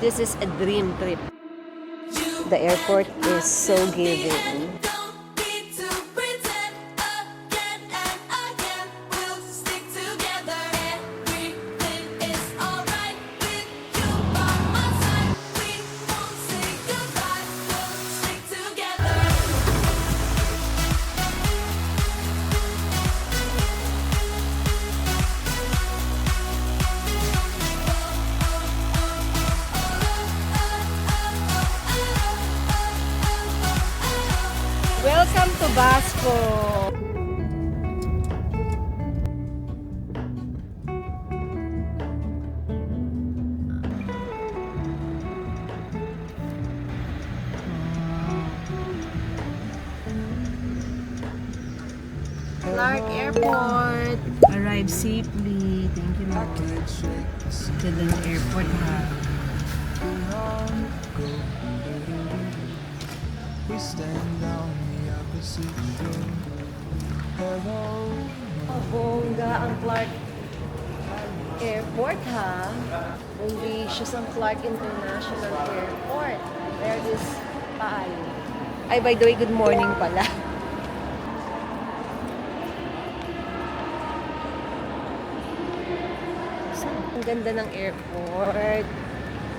This is a dream trip. The airport is so giving. Welcome to Basco. Clark Airport. Arrive safely. Thank you, Lord. Ganda ng airport, ha? We stand on the opposite shore. Hello. Oh, bongga ang Clark Airport, ha? Hindi siya sa Clark International Airport. Where is Paal? Ay, by the way, good morning pala. Ang ganda ng airport.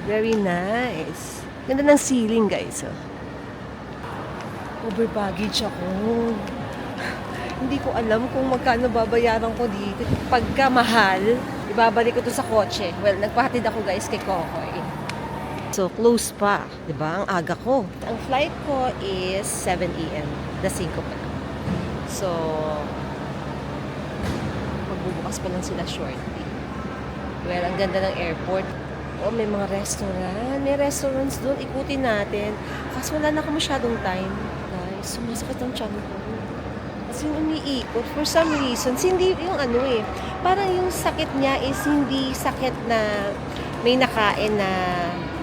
Very nice. Ganda ng ceiling, guys. Oh. Over baggage ako. Hindi ko alam kung magkano babayaran ko dito. Pagka mahal, ibabalik ko to sa kotse. Well, nagpahatid ako, guys, kay Kokoy. So, close pa. Diba? Ang aga ko. Ang flight ko is 7 a.m. Lasing ko pa lang. So, magbubukas pa lang sila shortly. Well, ang ganda ng airport. Oh, may mga restaurant. May restaurants doon. Ikutin natin. Kasi wala na ako masyadong time. Guys, sumasakit ang tiyan ko. Kasi umiikot. For some reasons, hindi yung ano eh. Parang yung sakit niya is hindi sakit na may nakain na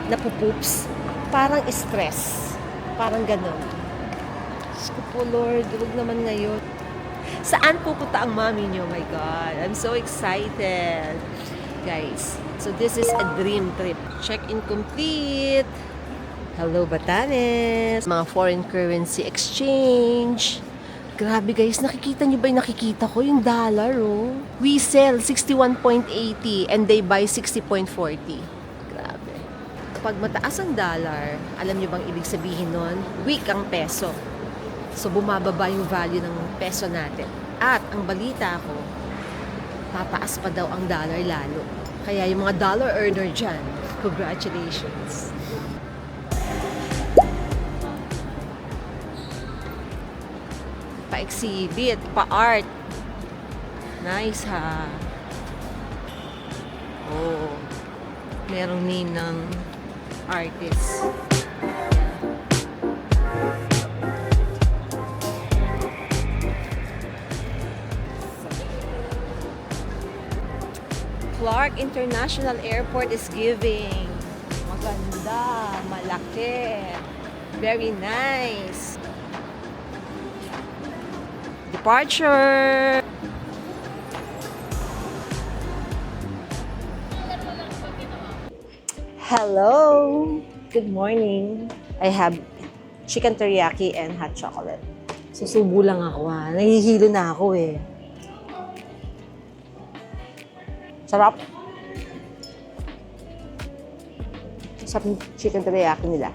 napupoops. Parang stress. Parang ganon. Diyos ko po, Lord. Huwag naman ngayon. Saan pupunta ang mami niyo? Oh my God. I'm so excited. Guys, so this is a dream trip. Check-in complete. Hello, Batanes. Mga foreign currency exchange. Grabe guys, nakikita niyo ba yung nakikita ko? Yung dollar, oh. We sell 61.80 and they buy 60.40. Grabe. Kapag mataas ang dollar, alam niyo bang ibig sabihin nun? Weak ang peso. So bumababa yung value ng peso natin. At ang balita ko, tataas pa daw ang dollar lalo. Kaya yung mga dollar earner dyan, congratulations. Pa-exhibit, pa-art. Nice, ha? Oh, merong name ng artist. Clark International Airport is giving. Maganda, malaki. Very nice. Departure. Hello. Good morning. I have chicken teriyaki and hot chocolate. Susubo lang ako, ha. Nahihilo na ako, eh. Sarap. Sarap ng chicken teriyaki nila.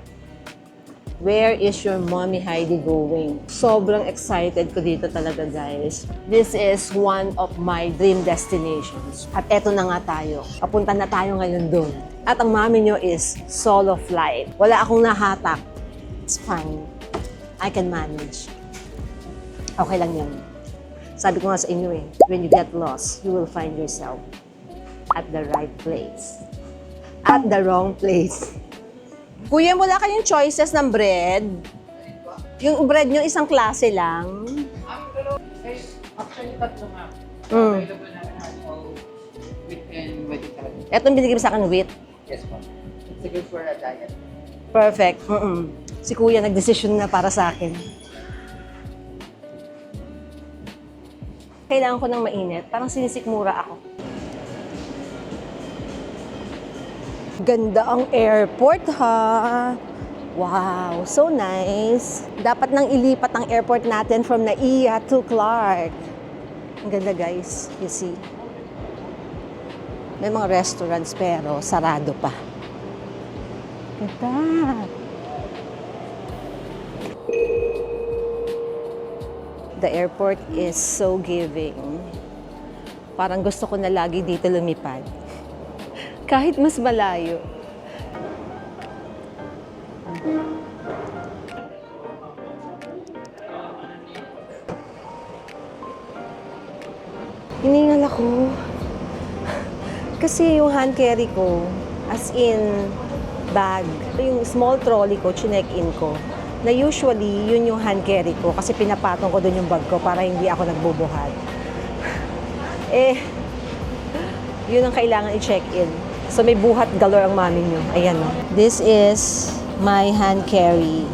Where is your mommy Heidi going? Sobrang excited ko dito talaga, guys. This is one of my dream destinations. At eto na nga tayo. Papunta na tayo ngayon doon. At ang mami nyo is solo flight. Wala akong nahatak. It's fine. I can manage. Okay lang yan. Sabi ko nga sa inyo eh, when you get lost, you will find yourself at the right place. At the wrong place. Kuya, wala kayong choices ng bread? Yung bread nyo isang klase lang? Actually, tatlo nga. Available namin also with and vegetable. Etong binigay mo sa akin, wheat. Yes po. It's good for a diet. Perfect. Si kuya nagdesisyon na para sa akin. Kailangan ko ng mainit. Parang sinisikmura ako. Ganda ang airport ha. Wow, so nice. Dapat nang ilipat ang airport natin from Naiya to Clark. Ang ganda guys, you see. May mga restaurants pero sarado pa. Ganda. The airport is so giving. Parang gusto ko na lagi dito lumipad. Kahit mas malayo. Hiningal ako. Kasi yung hand carry ko, as in bag, yung small trolley ko, chinek-in ko, na usually yun yung hand carry ko kasi pinapatong ko dun yung bag ko para hindi ako nagbubuhat. Yun ang kailangan i-check-in. So may buhat galore ang mami nyo. Ayan o. This is my hand carry.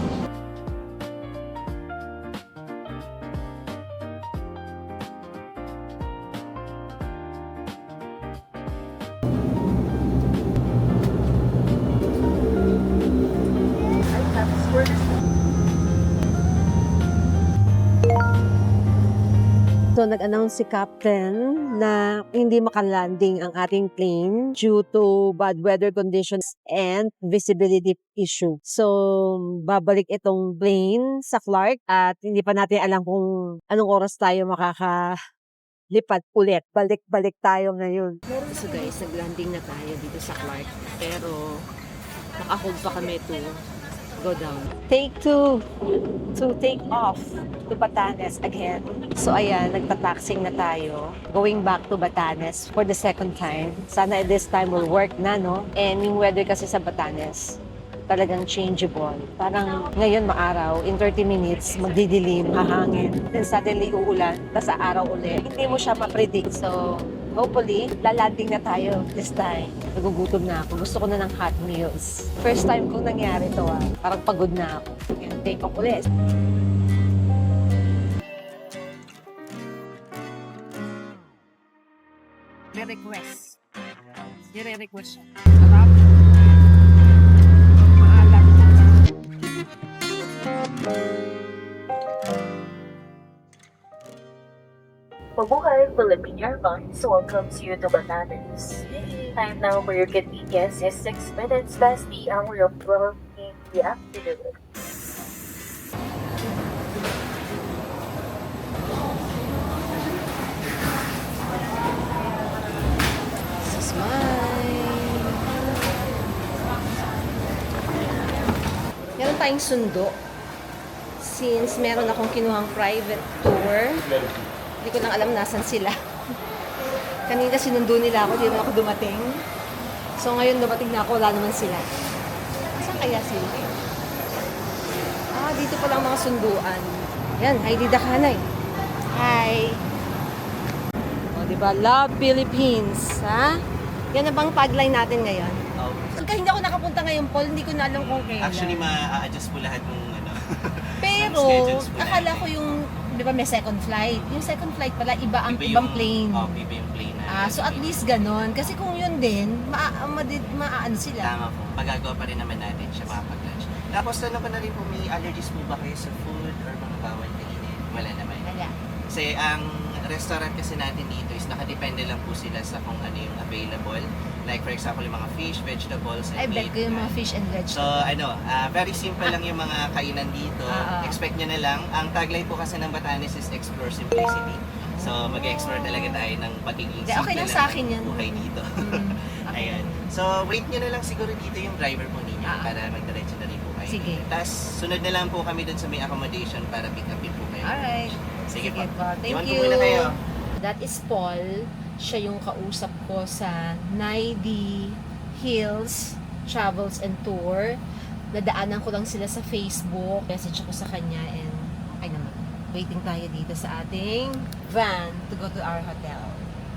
So, nag-announce si Captain na hindi makalanding ang ating plane due to bad weather conditions and visibility issue. So, babalik itong plane sa Clark at hindi pa natin alam kung anong oras tayo makakalipat ulit. Balik-balik tayo ngayon. So guys, nag-landing na tayo dito sa Clark. Pero, naka-hold pa kami to go down. Take 2 to take off to Batanes again. So ayan, nagpa-taxing na tayo. Going back to Batanes for the second time. Sana this time will work na, no? And yung weather kasi sa Batanes, talagang changeable. Parang ngayon maaraw, in 30 minutes, magdidilim, hahangin. Then suddenly uulan, tas araw ulit. Hindi mo siya ma-predict. So, hopefully, lalanding na tayo this time. Nagugutom na ako. Gusto ko na ng hot meals. First time kong nangyari to ah. Parang pagod na ako. Yan, take off ulit. Re-request. Re-request siya. Sarap. Maalat. Mabuhay Philippine Airlines welcomes you to Batanes. Time now for your convenience is 6 minutes past the hour of 12 in the afternoon. This is mine. Meron tayong sundo. Since meron akong kinuhang private tour, hindi ko lang alam nasan sila. Kanina sinundo nila ako, hindi naman ako dumating. So ngayon dumating na ako, wala naman sila. Saan kaya sila? Dito pa lang mga sunduan. Yan, Heidi Dakanay. Hi! O, diba? Love Philippines, ha? Yan na bang tagline natin ngayon? Pagka hindi ako nakapunta ngayon, Paul, hindi ko na alam kung kailan. Actually, ma-adjust po lahat ng Pero, schedules po akala natin. ko yung, di ba may second flight? Yung second flight pala, iba ang ibang plane. Iba yung plane na. So at least ganon. Kasi kung yun din, maaano sila. Tama po. Magagawa pa rin naman natin siya makapag-lunch. Tapos, tanong ko na rin po, may allergies po ba kayo sa food or mga bawal kainin? Wala naman. Wala. Kasi ang restaurant kasi natin dito is nakadepende lang po sila sa kung ano yung available. Like for example, yung mga fish, vegetables, I and bet ko yung mga fish and So, vegetables. very simple lang yung mga kainan dito. Expect nyo na lang. Ang tagline po kasi ng Batanes is Explore Simplicity. So, mag-explore talaga tayo ng pagiging simple Okay lang sa akin yan. buhay dito. Ayan. So, wait nyo na lang siguro dito yung driver po ninyo para magdiretso na rin po kayo. Sige. Tapos, sunod na lang po kami dun sa may accommodation para pick upin po kayo. Alright. Sige po. Thank Iwan ko you. muna kayo. That is Paul. Siya yung kausap ko sa Naidi Hills Travels and Tour. Nadaanan ko lang sila sa Facebook. Message ako sa kanya and ay naman. Waiting tayo dito sa ating van to go to our hotel.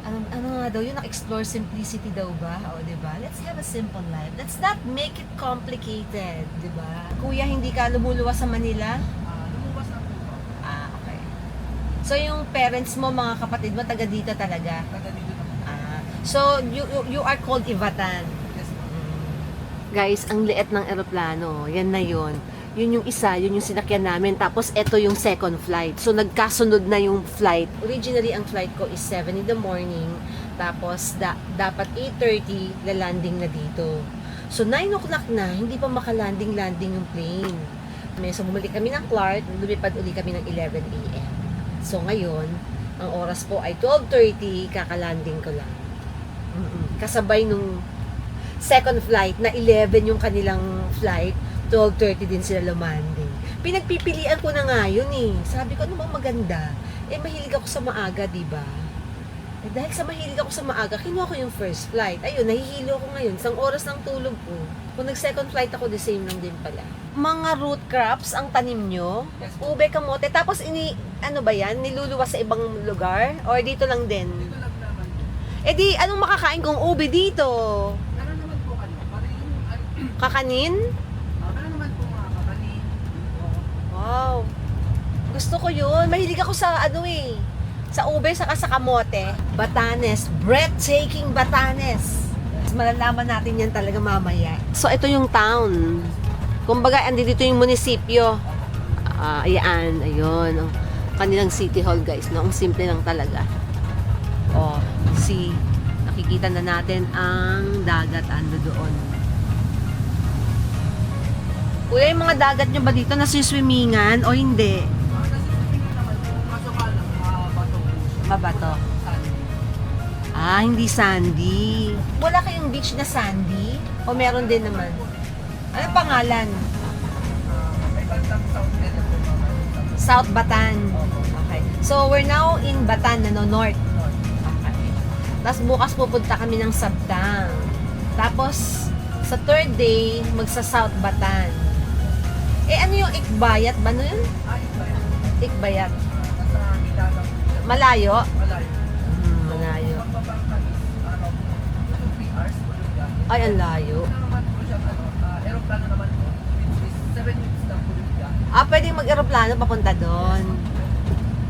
Ano nga daw yun? Explore simplicity daw ba? O, diba? Let's have a simple life. Let's not make it complicated. Diba? Kuya, hindi ka lumuluwas sa Manila? Lumabas na po. Okay. So, yung parents mo, mga kapatid mo, taga dito talaga? Taga dito na po. So, you are called Ivatan. Yes, ma'am. Guys, ang liit ng eroplano. Yan na yun. Yun yung isa, yun yung sinakyan namin. Tapos, eto yung second flight. So, nagkasunod na yung flight. Originally, ang flight ko is 7 in the morning. Tapos, dapat 8:30, lalanding na dito. So, 9 o'clock na, hindi pa makalanding-landing yung plane. So, bumalik kami ng Clark, lumipad uli kami ng 11 a.m. So, ngayon, ang oras po ay 12:30, kakalanding ko lang. Kasabay nung second flight na 11 yung kanilang flight, 12:30 din sila lumanding. Pinagpipilian ko na nga yun eh. Sabi ko, ano bang maganda? Mahilig ako sa maaga, diba? Dahil sa mahilig ako sa maaga, kinuha ko yung first flight. Ayun, nahihilo ko ngayon. Isang oras ng tulog ko. Kung nag-second flight ako, the same lang din pala. Mga root crops ang tanim nyo? Ube, kamote. Tapos, ano ba yan? Niluluwas sa ibang lugar? Or dito lang din? Dito lang naman. Di, anong makakain kong ube dito? Ano naman po Kakanin? Ano naman po mga kakanin? Wow. Gusto ko yun. Mahilig ako sa sa ube saka sa kamote. Batanes. Breathtaking Batanes. Malalaman natin yan talaga mamaya. So, ito yung town. Kumbaga, andito yung munisipyo. Ayan. Ayun. Ang kanilang city hall, guys. No? Ang simple lang talaga. Oh, see. Nakikita na natin ang dagat ando doon. Kuya, yung mga dagat nyo ba dito nasuswimmingan o hindi? Mabato. Hindi sandy. Wala kayong beach na sandy? O meron din naman? Ano pangalan? South Batan. Okay. So, we're now in Batan, North. Okay. Tapos bukas pupunta kami ng Sabtang. Tapos, sa third day, magsa-South Batan. Ano yung Ikbayat ba? Ano yun? Ikbayat. Malayo? Malayo. Ay, ang layo. Aeroplano naman po. 7 minutes lang po. Pwedeng mag-aeroplano papunta doon.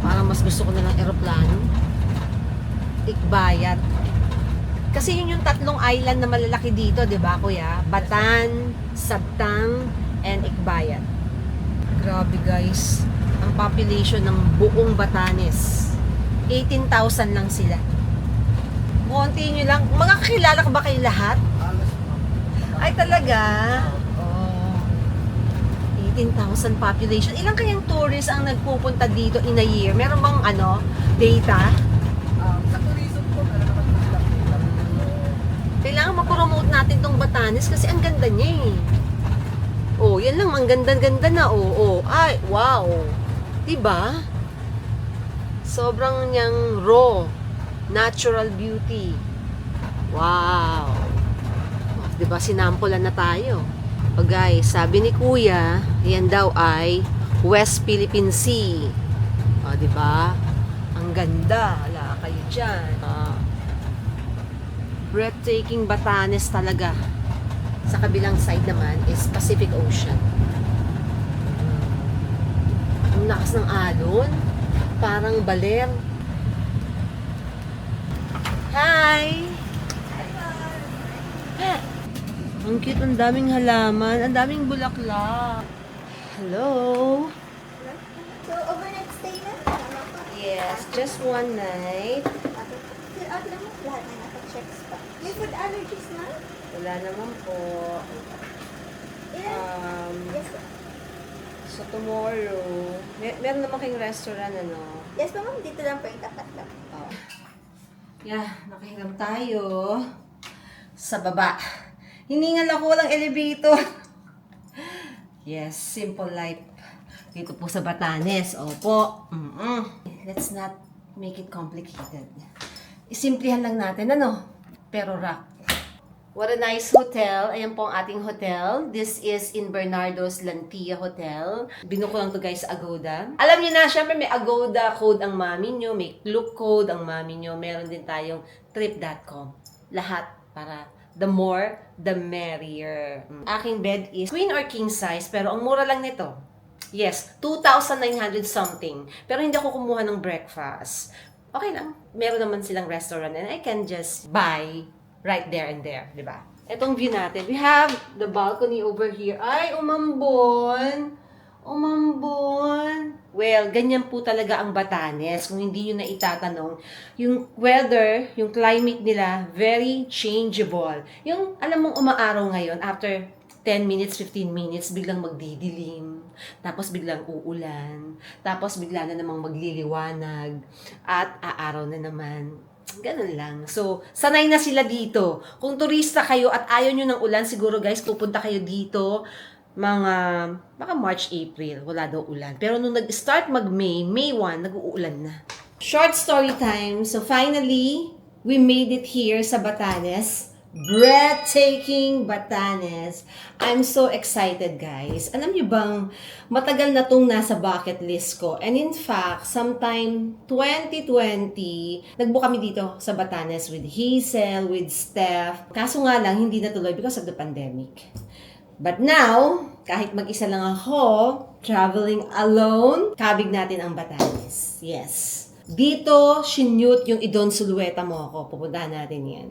Parang mas gusto ko na ng aeroplano. Ikbayat. Kasi yun yung tatlong island na malalaki dito, di ba, kuya? Batan, Sabtang, and Ikbayat. Grabe, guys. Ang population ng buong Batanes. 18,000 lang sila. Konti nyo lang. Mga kakilala ka ba kayo lahat? Ay, talaga? Oh. 18,000 population. Ilang kayang tourists ang nagpupunta dito in a year? Meron bang data? Sa tourism po, meron naman po sila. Kailangan mapromote natin tong Batanes kasi ang ganda niya eh. Oh, yan lang. Ang ganda-ganda na. Oh. Ay, wow. Diba? Sobrang niyang raw. Natural beauty. Wow. Oh, diba, sinampulan na tayo. O guys, sabi ni Kuya, yan daw ay West Philippine Sea. O, diba? Ang ganda. Wala kayo dyan. Breathtaking Batanes talaga. Sa kabilang side naman is Pacific Ocean. Ang lakas ng alon. Parang baler. Hi! Ang cute, ang daming halaman, ang daming bulaklak. Hello? So, overnight stay na? Tama pa. Yes, just one night. Fill out lang mo lahat na naka-checks pa. May food allergies na? Wala naman po. Ilan? Yes, po. So tomorrow, meron naman kayong restaurant, ano? Yes, po, ma'am. Dito lang po yung tapat lang. Oh. Yeah, nakahiram tayo sa baba. Hiningal ako, walang elevator. Yes, simple life. Dito po sa Batanes. Opo. Let's not make it complicated. Isimplihan lang natin, ano? Pero rock. What a nice hotel. Ayan po ang ating hotel. This is in Bernardo's Lantilla Hotel. Binuko lang to guys sa Agoda. Alam niyo na, syempre may Agoda code ang mami nyo, may Klook code ang mami nyo. Meron din tayong trip.com. Lahat para the more, the merrier. Aking bed is queen or king size, pero ang mura lang nito. Yes, 2,900 something. Pero hindi ako kumuha ng breakfast. Okay lang. Meron naman silang restaurant and I can just buy right there and there, di ba? Etong view natin. We have the balcony over here. Ay, umambon. Umambon. Well, ganyan po talaga ang Batanes. Kung hindi nyo na itatanong, yung weather, yung climate nila, very changeable. Yung, alam mong umaaraw ngayon, after 10 minutes, 15 minutes, biglang magdidilim. Tapos biglang uulan. Tapos bigla na namang magliliwanag. At aaraw na naman. Ganun lang. So, sanay na sila dito. Kung turista kayo at ayaw nyo ng ulan, siguro guys, pupunta kayo dito baka March, April, wala daw ulan. Pero nung nag-start mag-May, May 1, nag-uulan na. Short story time. So finally, we made it here sa Batanes. Breathtaking Batanes. I'm so excited, guys. Alam niyo bang, matagal na tong nasa bucket list ko. And in fact, sometime 2020, nagbook kami dito sa Batanes with Hazel, with Steph. Kaso nga lang, hindi natuloy because of the pandemic. But now, kahit mag-isa lang ako, traveling alone, kabig natin ang Batanes. Yes. Dito, sinute yung Idon Sulueta mo ako. Pupuntahan natin yan.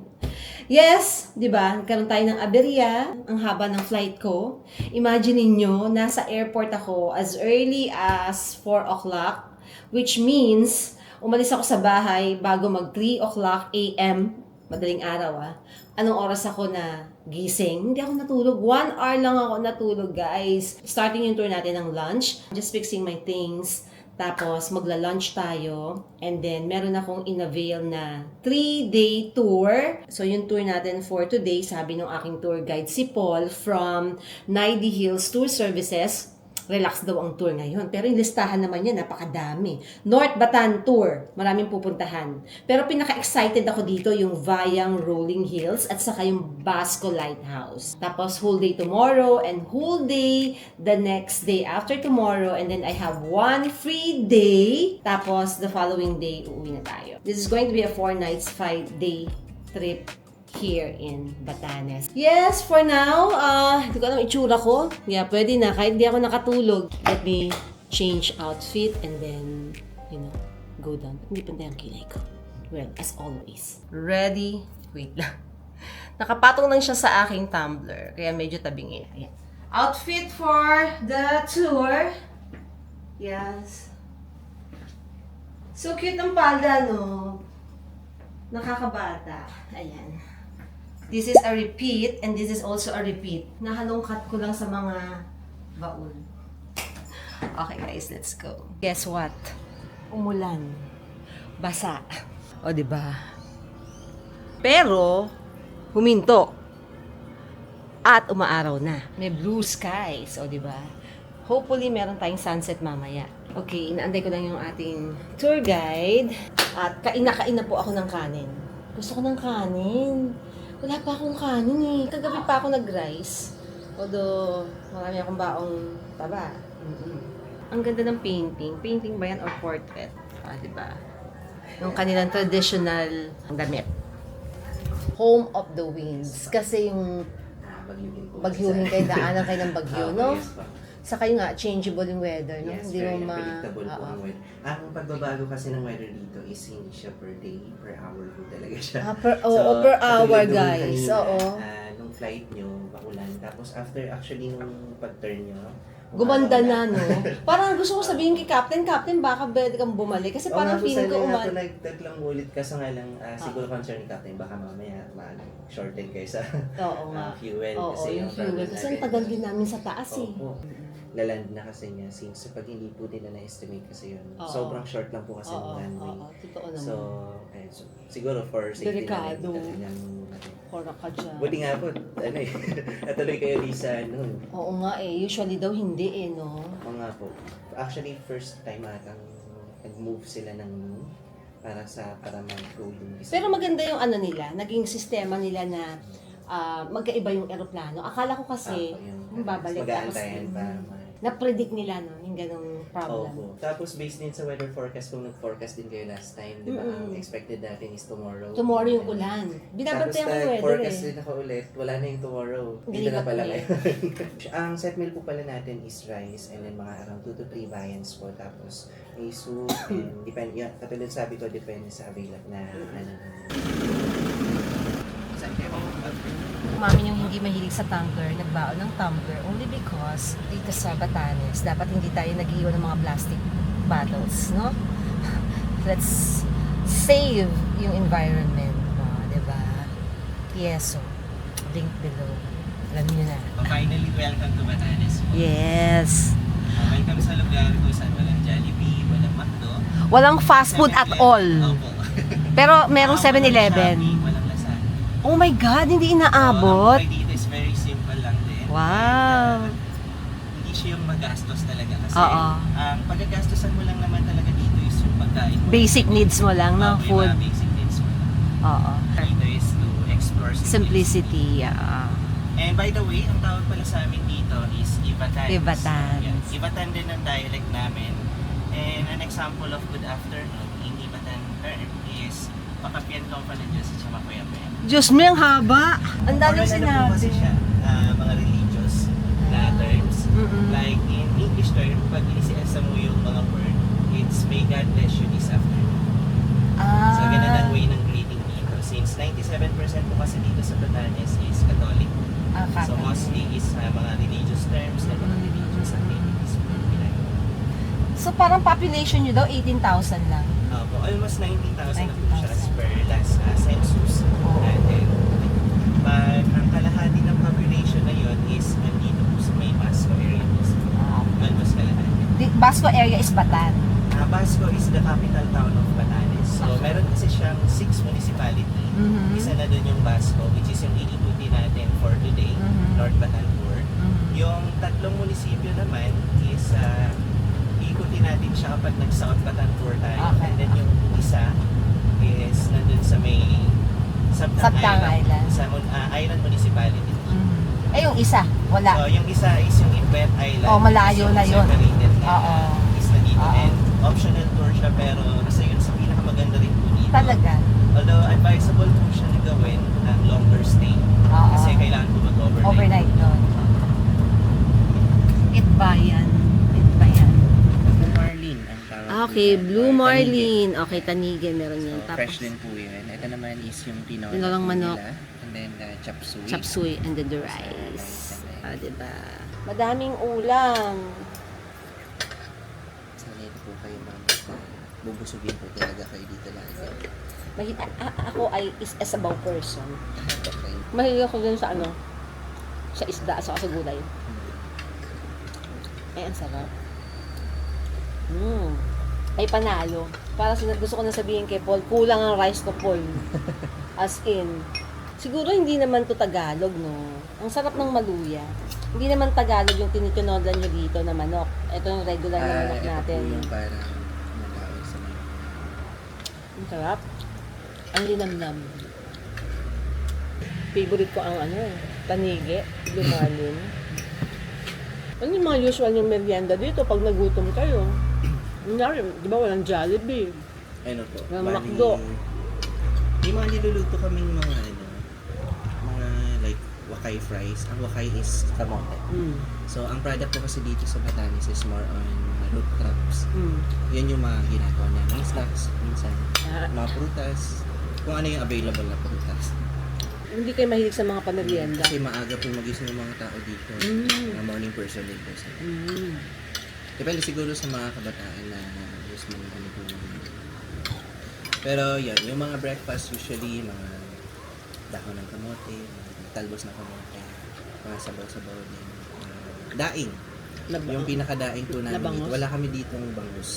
Yes, di ba? Nagkaroon tayo ng aberya. Ang haba ng flight ko. Imagine niyo nasa airport ako as early as 4 o'clock, which means, umalis ako sa bahay bago mag 3 o'clock a.m. Madaling araw, Anong oras ako na gising? Hindi ako natulog. 1 hour lang ako natulog, guys. Starting yung tour natin ng lunch. Just fixing my things. Tapos, magla-lunch tayo. And then, meron akong in-avail na 3-day tour. So, yung tour natin for today, sabi ng aking tour guide, si Paul from Naidi Hills Tour Services. Relax daw ang tour ngayon. Pero yung listahan naman yan, napakadami. North Batan Tour, maraming pupuntahan. Pero pinaka-excited ako dito yung Vayang Rolling Hills at saka yung Basco Lighthouse. Tapos whole day tomorrow and whole day the next day after tomorrow. And then I have 1 free day. Tapos the following day, uuwi na tayo. This is going to be a 4 nights, 5-day trip here in Batanes. Yes, for now, hindi ko alam itsura ko. Yeah, pwede na. Kahit di ako nakatulog. Let me change outfit and then, go down. Hindi pantay ang kilay ko. Well, as always. Ready? Wait lang. Nakapatong lang siya sa aking tumbler. Kaya medyo tabingi. Ayan. Outfit for the tour. Yes. So cute ng palda, no? Nakakabata. Ayan. This is a repeat and this is also a repeat. Nahalongkat ko lang sa mga baon. Okay guys, let's go. Guess what? Umulan. Basa. O, diba? Pero, huminto. At umaaraw na. May blue skies. O, diba? Hopefully, meron tayong sunset mamaya. Okay, inaantay ko lang yung ating tour guide. At kain na po ako ng kanin. Gusto ko ng kanin. Wala pa akong kanin eh. Kagabi pa ako nag-rice. Although, marami akong baong taba. Ang ganda ng painting. Painting ba yan or portrait? Diba? Yung kanilang traditional damit. Home of the Winds. Kasi yung bagyuhin kayo, daanan kayo ng bagyo, no? Saka yung nga, changeable yung weather, no? Yes, Hindi very mo unpredictable po ang weather. Ang pagbabago kasi ng weather dito is hindi siya per day, per hour po talaga siya. per hour, katulad nung guys. kanina, Oo. Nung flight nyo, bakulan. Tapos after actually nung pag-turn nyo, Gumanda na, no? Parang gusto ko sabihin kay Captain, baka pwede kang bumalik. Kasi parang feeling ko tatlong ulit kasi nga lang, siguro concern ni Captain, baka mamaya shorten kayo sa Oo nga. fuel. Oo, kasi yung fuel. problem Kasi ang natin. tagal din namin sa taas eh. Opo. Laland na kasi niya since pag hindi po nila na-estimate kasi yun. Oo. Sobrang short lang po kasi ng runway. Totoo naman. So, siguro for safety Delikado. natin. Kora ka dyan. Buti nga po, natuloy kayo Lisa noon. Oo nga eh. Usually daw hindi eh, no? Oo nga po. Actually, first time atang nag-move sila ng moon para mag-go yung isa. Pero maganda yung ano nila, naging sistema nila na magkaiba yung eroplano. Akala ko kasi, yung babalik. Tapos, mag-aantayan pa. na-predict nila, no? Yung ganong problem. Opo. Tapos based din sa weather forecast, kung nag-forecast din kayo last time, di ba, ang expected natin is tomorrow. Tomorrow yung ulan. Binabantayan ko yung weather forecast eh. din ako ulit, wala na yung tomorrow. Dito Hindi na ba pala tuloy? kayo. Ang set meal po pala natin is rice and then mga around 2 to 3 viands po. Tapos may soup and depende, katulad sabi ko, depende sa available na ano. Saan kayo? umamin yung hindi mahilig sa tumbler, nagbaon ng tumbler only because dito sa Batanes, dapat hindi tayo nag-iwan ng mga plastic bottles, no? Let's save yung environment, no? Diba? Pieso, link below. Alam niyo na. Finally, welcome to Batanes. Yes! Welcome sa lugar kung saan walang Jollibee, walang McDo. Walang fast food at all. Opo. Pero merong Walang 7-Eleven. Shopee, walang Lazada. Oh my God, hindi So, inaabot. ang buhay dito is very simple lang din. Wow. And, hindi siya yung magastos talaga kasi Oo. ang pagagastosan mo lang naman talaga dito is yung pagkain mo. Basic needs mo lang, no? Yung Food. mga basic needs mo lang. Oo. Dito is to explore Simplicity. Yeah. And by the way, ang tawag pala sa amin dito is Ivatan. Ivatan. Yeah. Ivatan din ang dialect namin. And an example of good afternoon in Ivatan term is Pakapian Companadyos at Chamakuyakuya. Diyos mo, ang haba. Ang daming Oral na po kasi sinabi. siya, mga religious na terms. Mm-mm. Like in English term, pag inisiasa mo yung mga word, it's may God bless you this afternoon. Ah. So ganun ang way ng greeting dito. Since 97% po kasi dito sa Batanes is Catholic. Ah, So Catholic. mostly is mga religious terms and mga religious activities po yung ginagawa. So parang population nyo daw, 18,000 lang. Opo, almost 19,000 na po siya as 19,000. per last census natin. But ang kalahati ng population na yun is nandito po sa may Basco area po. Almost kalahati. Basco area is Batan. Basco is the capital town of Batanes. So meron kasi siyang 6 municipality. Mhm. Isa na dun yung Basco, which is yung iikuti natin for today, Mhm. North Batanpur. Mhm. Yung tatlong munisipyo naman is iikutin natin siya kapag nag-South Batanpur tayo. Okay. And then yung isa is nandun sa may Sabtang Island. Sa island municipality. Eh, yung isa, wala. So yung isa is yung Ibet Island. Oh, malayo is yung na yun. separated na Oo. is na dito. Oo. And optional tour siya pero kasi yun sa pinakamaganda rin po dito. Talaga. Although advisable po siya na gawin ng longer stay. Oo. Kasi kailangan po mag-overnight. Overnight doon. Itbayan. Blue Marlin ang tawag po Okay, dyan. Blue Or Marlin. Okay, Tanige meron yan. So, fresh din po yun. Ito naman is yung tinola Tinolang po manok. nila. And then chop suey. chop suey and then the rice. Ah, diba? Madaming ulam. So, dito po kayo mga bubusugin po talaga kayo dito lagi. Ako ay is a sabaw person. Okay. Mahilig ako dun sa ano, sa isda at saka sa gulay. Ay, ang sarap. Ay, panalo. Para gusto ko na sabihin kay Paul, kulang ang rice ko, Paul. As in, siguro hindi naman to Tagalog, no? Ang sarap ng maluya. Hindi naman Tagalog yung tinitinodan nyo dito na manok. Ito yung regular na manok ito natin. po yung parang matawag sa mga Ang sarap. Ang linamnam. Favorite ko ang tanige, lumalin. Ano yung mga usual yung merienda dito pag nagutom kayo? Kunyari, di ba walang Jollibee? ano po? Ng bali, McDo. May mga niluluto kaming mga mga like wakay fries. Ang wakay is kamote. So, ang product po kasi dito sa Batanes is more on root crops. Yun yung mga ginagawa namin. Snacks, minsan. Mga prutas. Kung ano yung available na prutas. Hindi kayo mahilig sa mga pamerienda. Kasi maaga po magising ng mga tao dito. Mga morning person din po sila. Depende siguro sa mga kabataan na gusto mo ano po. Pero yun, yung mga breakfast usually, mga dahon ng kamote, mga talbos na kamote, mga sabaw-sabaw din. Daing. Yung pinakadaing po namin Bangus? dito. Wala kami ditong bangus.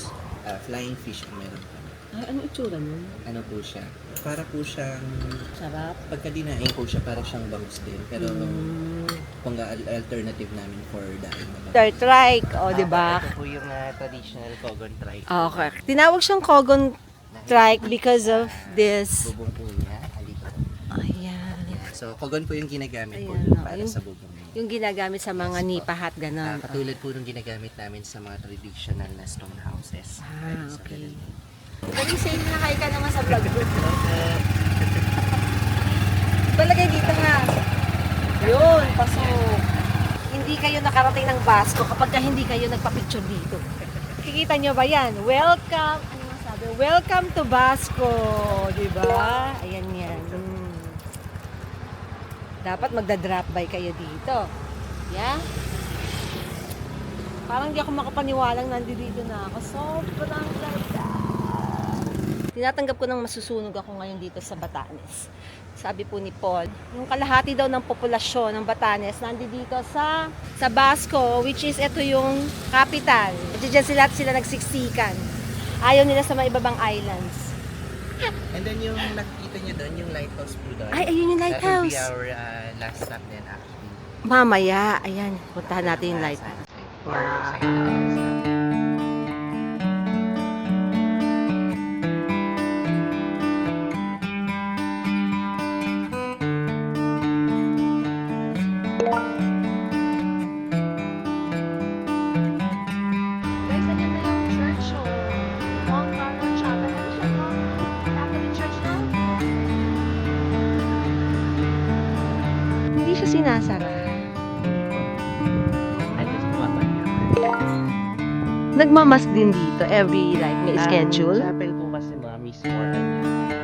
Flying fish ang meron kami. Ay, ano itsura nun? Ano po siya? Para po siyang, Sarap. pagka dinaing po siya, para siyang bangus din. Pero kung alternative namin for daing na bangus. Third trike, o, di ba? Ito po yung traditional Kogon trike. Okay. Tinawag siyang Kogon trike because of this. Bubong po niya, halika. Ayan. So, Kogon po yung ginagamit po Ayan, para yung- sa bubong niya. Yung ginagamit sa mga nipahat, gano'n. Katulad po nung ginagamit namin sa mga traditional na stone houses. Ah, okay. So, Dali, say na kayo ka naman sa vlog group. Palagay dito nga. Yun, pasok. Hindi kayo nakarating ng Basco kapag ka hindi kayo nagpa-picture dito. Kikita nyo ba yan? Welcome, ano nga sabi? Welcome to Basco. Diba? Ayan yan. Dapat magda-drop by kayo dito. Yeah? Parang hindi ako makapaniwalang nandito na ako. Sobrang ganda. Tinatanggap ko ng masusunog ako ngayon dito sa Batanes. Sabi po ni Paul, yung kalahati daw ng populasyon ng Batanes nandito sa Basco, which is ito yung capital. Diyan sila nagsiksikan. Ayaw nila sa mga ibabang islands. And then yung nakikita nyo doon, yung lighthouse po doon. Ay, ayun yung That will be lighthouse. our last stop then actually. Mamaya, ayan, puntahan natin yung lighthouse. Wow. Guys, andyan na yung church o Mount Carmel Chapel. Ano siya, Mount Catholic Church na? Hindi siya sinasara. Nagmamas din dito every like may schedule. Chapel po kasi mga mismo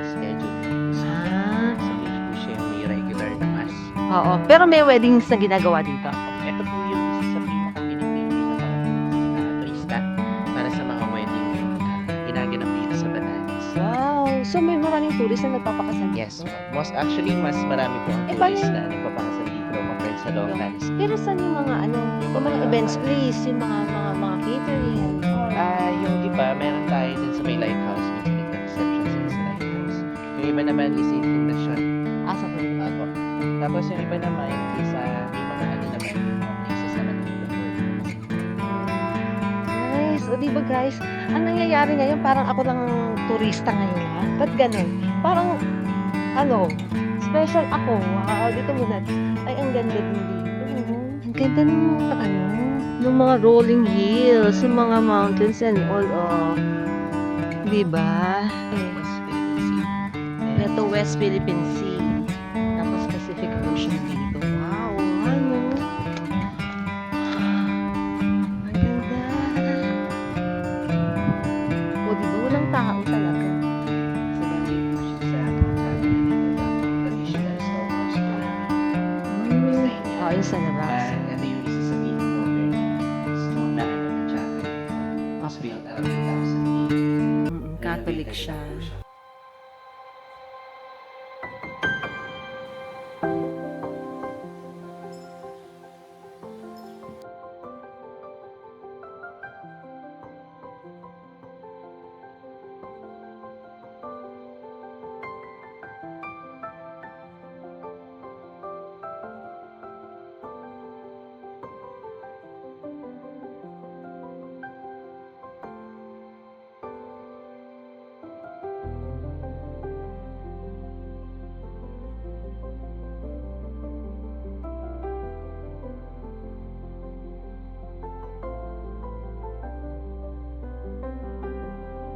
schedule. Ah, So hindi po siya may regular na mass. oo. Pero may weddings na ginagawa dito. Ito po yung isa sa pinaka-pinipili na mga turista para sa mga wedding ginaganap dito sa Batanes. Wow. So may maraming tourist na nagpapakasal dito. Yes, mas actually mas marami po ang paano tourist na nagpapakasal dito compared sa Longlands. Pero saan yung mga yung mga events place, yung mga catering? Yung iba, meron tayo din sa may lighthouse, may reception sila sa lighthouse. Yung iba naman is in Fundacion. Asa po? Ako. Tapos yung iba naman is may mga ano naman, yung mga places naman dito for Nice. O diba guys, ang nangyayari ngayon, parang ako lang turista ngayon ha? Ba't ganun? Parang, special ako. Wow, dito muna. Ay, ang ganda din dito. Ang ganda ng mga rolling hills, yung mga mountains and all of. Diba? West Philippine Sea. Ito, West Philippine Sea. Tapos Pacific Ocean dito. Wow, ano? Ang ganda. O, diba? Walang tao talaga. So, dami po siya sa traditional storehouse po namin. Oh, yung sa labas. Ito yung isa sa pinaka-modern stone na chapel. Was built around 2008. Catholic siya.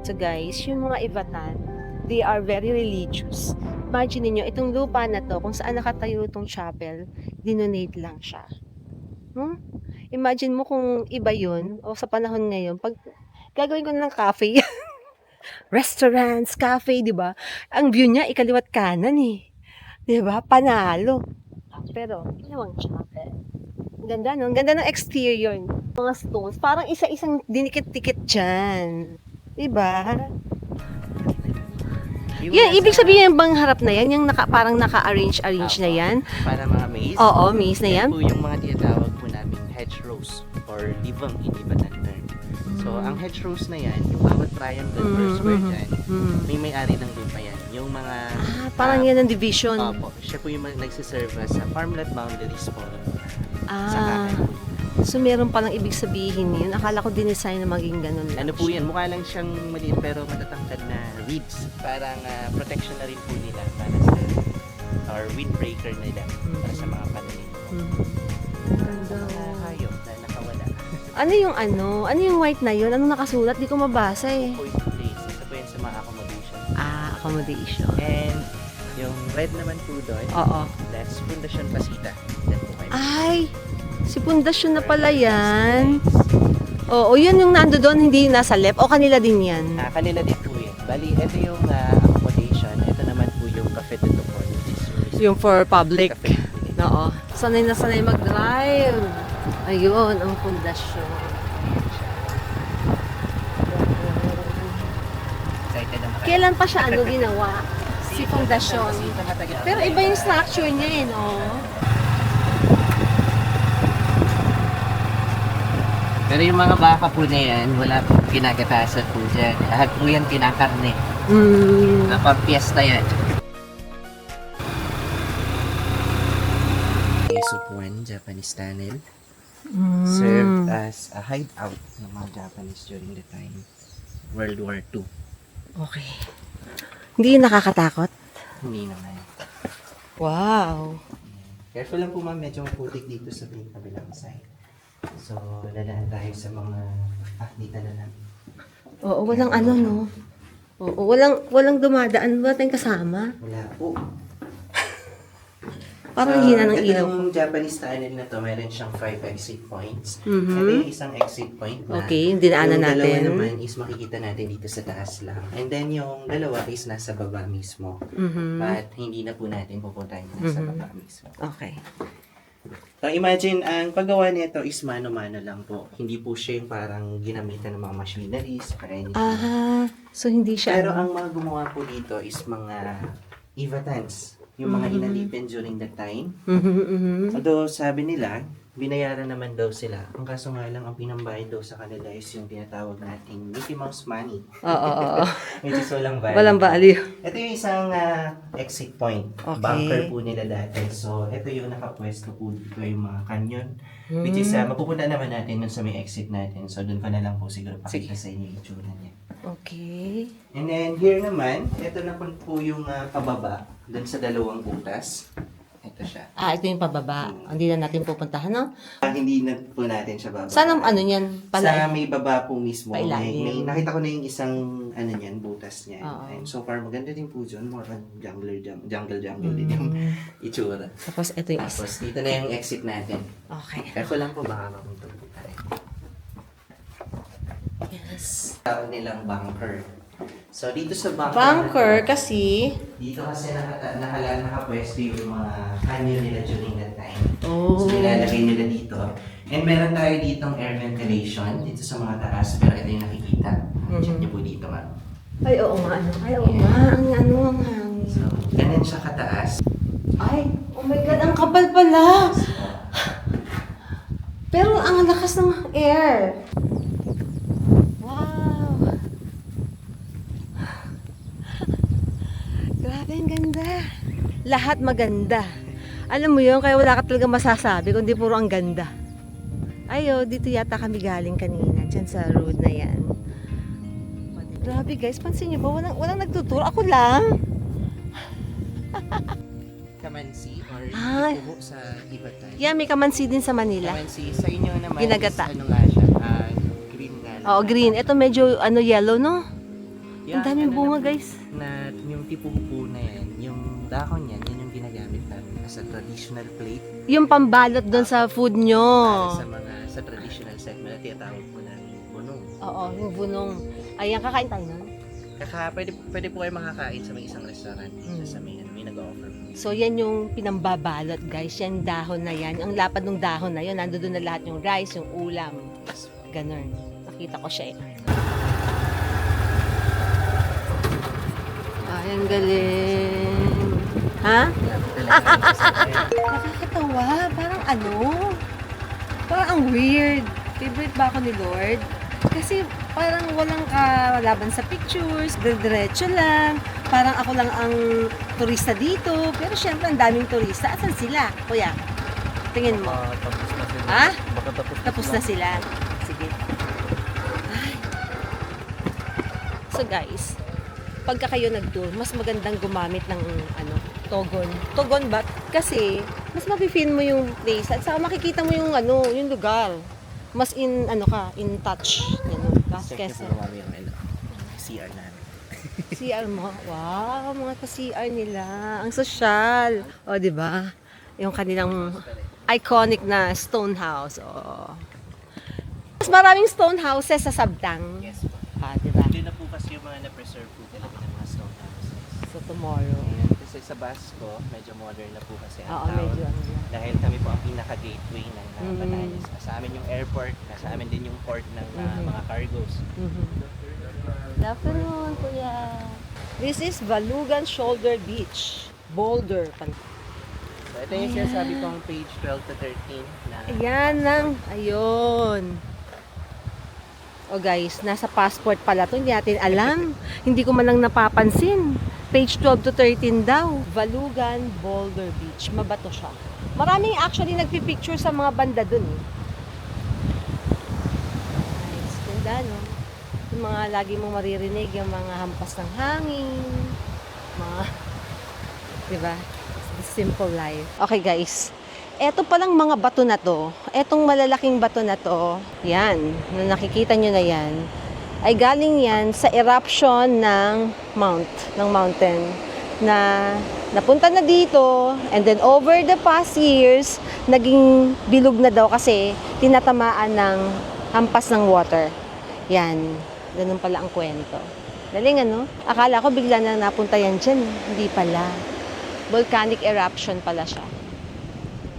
So guys, yung mga Ivatan, they are very religious. Imagine niyo itong lupa na to, kung saan nakatayo itong chapel, dinonate lang siya. Imagine mo kung iba yun, o sa panahon ngayon, pag gagawin ko ng cafe, restaurants, cafe, di ba? Ang view niya, ikaliwat kanan eh. Di ba? Panalo. Pero, ginawang chapel. Ang ganda, no? Ang ganda ng exterior. Mga stones, parang isa-isang dinikit-tikit dyan. Diba? Yan, ibig sabihin yung bang harap na yan, yung parang naka-arrange na yan. Para mga maze. Oo, maze na yan. Yan po yung mga tinatawag po namin hedgerows or libang in Ivatan term. So, ang hedgerows na yan, yung bawat triangle per square dyan, may-ari ng lupa yan. Yung mga... parang yan ang division. Opo, siya po yung nagsiserve sa farmland boundaries po. Sa Ah, kakay po. so meron palang ibig sabihin yun. Akala ko dinesign na maging ganun lang. Ano po yan, mukha lang siyang maliit pero matatangkad na reeds. Parang protection na rin po nila para sa or windbreaker nila para sa mga pananim. Ganda. Hayop na nakawala. Ano yung white na yun? Anong nakasulat? Di ko mabasa eh. Poison place. Ito po yan sa mga accommodation. Accommodation. And yung red naman po doon, Oo. that's Fundacion Pasita. Yan po kayo. Ay, si Pundasyon na pala yan. Oo, yun yung nando doon, hindi yung nasa left. O kanila din yan. Kanila din po yan. Bali, ito yung accommodation. Ito naman po yung Cafe de Tocon. Yung for public. Cafe. Oo. Sanay na sanay mag-drive. Ayun, ang pundasyon. Excited na makain. Kailan pa siya ginawa? Si pundasyon. Pero iba yung structure niya eh, no? Pero yung mga baka po na yan, wala po kinakatasan po dyan. Lahat po yan kinakarne. Mm. Napang-fiesta yan. Soup 1, Japanese tunnel. Served as a hideout ng mga Japanese during the time World War II. Okay. Hindi yun nakakatakot? Hindi naman. Wow. Careful lang po ma'am, medyo maputik dito sa kabilang side. So, dadaan tayo sa mga... dito na lang. Oo, walang ano, no? Oo, walang dumadaan. Wala tayong kasama. Wala po. Parang hina ng ilaw. Itong Japanese tunnel na to, meron siyang 5 exit points. Mhm. Ito yung isang exit point na. Okay, yung dinaanan yung dalawa natin. naman is makikita natin dito sa taas lang. And then yung dalawa is nasa baba mismo. Mhm. But hindi na po natin pupuntahin nasa baba mismo. Okay. So imagine, ang paggawa nito is mano-mano lang po. Hindi po siya yung parang ginamitan ng mga machineries or anything. Ah, so hindi siya... Pero ang mga gumawa po dito is mga Ivatans. Yung mga inalipin during that time. Mhm, mhm. Although sabi nila, binayaran naman daw sila. Ang kaso nga lang, ang pinambayad daw sa kanila is yung tinatawag nating Mickey Mouse money. Oo. Which is walang value. Walang value. Ito yung isang exit point. Okay. Bunker po nila dati. So, ito yung nakapwesto po dito yung mga canyon. Which is, mapupunta naman natin dun sa may exit natin. So, dun ko na lang po siguro pakita sa inyo yung itsura niya. Okay. And then, here naman, ito na po yung pababa dun sa dalawang butas. Ito siya. Ah, ito yung pababa. Hindi na natin pupuntahan, no? Hindi na po natin siya bababa. Saan ang ano niyan? Sa may baba po mismo. Pailalim. May nakita ko na yung isang ano niyan, butas niya. Oo. And so far, maganda din po dyan. More on jungle din yung itsura. Tapos ito yung isa. Tapos dito na yung exit natin. Okay. Careful lang po, baka mapunto po tayo. Yes. Tawag nilang bunker. So dito sa Bunker kasi... dito kasi nakapwesto yung mga canyon nila during that time. Oh. So nilalagay nila dito. And meron tayo ditong air ventilation dito sa mga taas. Pero ito yung nakikita. Check niyo po dito ma'am. Ay, oo nga. Ay, oo nga. Ang hangin. So, ganun siya kataas. Ay, oh my God, ang kapal pala. Pero ang lakas ng air. Wow. Grabe, ang ganda. Lahat maganda. Alam mo yun, kaya wala ka talaga masasabi, kundi puro ang ganda. Ayo, dito yata kami galing kanina, dyan sa road na yan. Grabe guys, pansin niyo ba? Walang nagtuturo. Ako lang. Kamansi or Ay. ipuho sa iba tayo. Yeah, may kamansi din sa Manila. Kamansi, sa inyo naman Ginagata. is ano nga siya, green nga lang. Oo, green. Ito medyo yellow, no? Yeah, Ang daming ano bunga, na po, guys. Na yung tipupo na yan, yung dahon yan, yan yung ginagamit namin as a traditional plate Yung pambalot doon sa food nyo. para sa traditional set na tinatawag po namin bunong. Oo, yung bunong. Ayan, kakain tayo nun. Pwede po kayo makakain sa may isang restaurant sa may nag-offer. So, yan yung pinambabalot, guys. Yan dahon na yan. Ang lapad ng dahon na yun. Nandun na lahat yung rice, yung ulam. Ganun. Nakita ko siya eh. Ay, ang galing. Ha? Nakakatawa. Parang ano? Parang ang weird. Favorite ba ako ni Lord? Kasi parang walang kalaban sa pictures, diretso lang. Parang ako lang ang turista dito. Pero syempre, ang daming turista. Asan sila? Kuya, tingin mo. Tapos na sila. Ha? Baka Tapos na sila. Sige. Ay. So guys, pagka kayo nag-tour, mas magandang gumamit ng Togon. Togon ba? Kasi mas mafe-feel mo yung place at saka makikita mo yung yung lugar. Mas in touch. Check Kasi niyo po mami yung CR namin. CR mo. Wow, mga ka-CR nila. Ang sosyal. O, di ba? Yung kanilang iconic na stone house. O. Mas maraming stone houses sa Sabtang. Yes po. Ah, di ba? Hindi na po kasi yung mga na-preserve po talaga ng mga stone houses. So, tomorrow. And this kasi sa Basco, medyo modern na po kasi Oo, ang town. medyo ano yan. Dahil kami po ang pinaka-gateway ng Batanes. Sa amin yung airport, nasa amin din yung port ng mga cargos. Good afternoon, Kuya. This is Valugan Shoulder Beach. Boulder. So ito yung sinasabi kong page 12 to 13 na Ayan lang. Ayun. O guys, nasa passport pala to. Hindi natin alam. Hindi ko man lang napapansin. Page 12 to 13 daw. Valugan Boulder Beach. Mabato siya. Maraming actually nagpipicture sa mga banda dun. Nice. Ganda, no? Yung mga lagi mong maririnig, yung mga hampas ng hangin. Mga, diba? Simple life. Okay guys. Eto palang mga bato na to, etong malalaking bato na to, yan, na nakikita nyo na yan, ay galing yan sa eruption ng mountain, na napunta na dito, and then over the past years, naging bilog na daw kasi tinatamaan ng hampas ng water. Yan, ganun pala ang kwento. Galing ano? Akala ko bigla na napunta yan dyan, hindi pala. Volcanic eruption pala siya.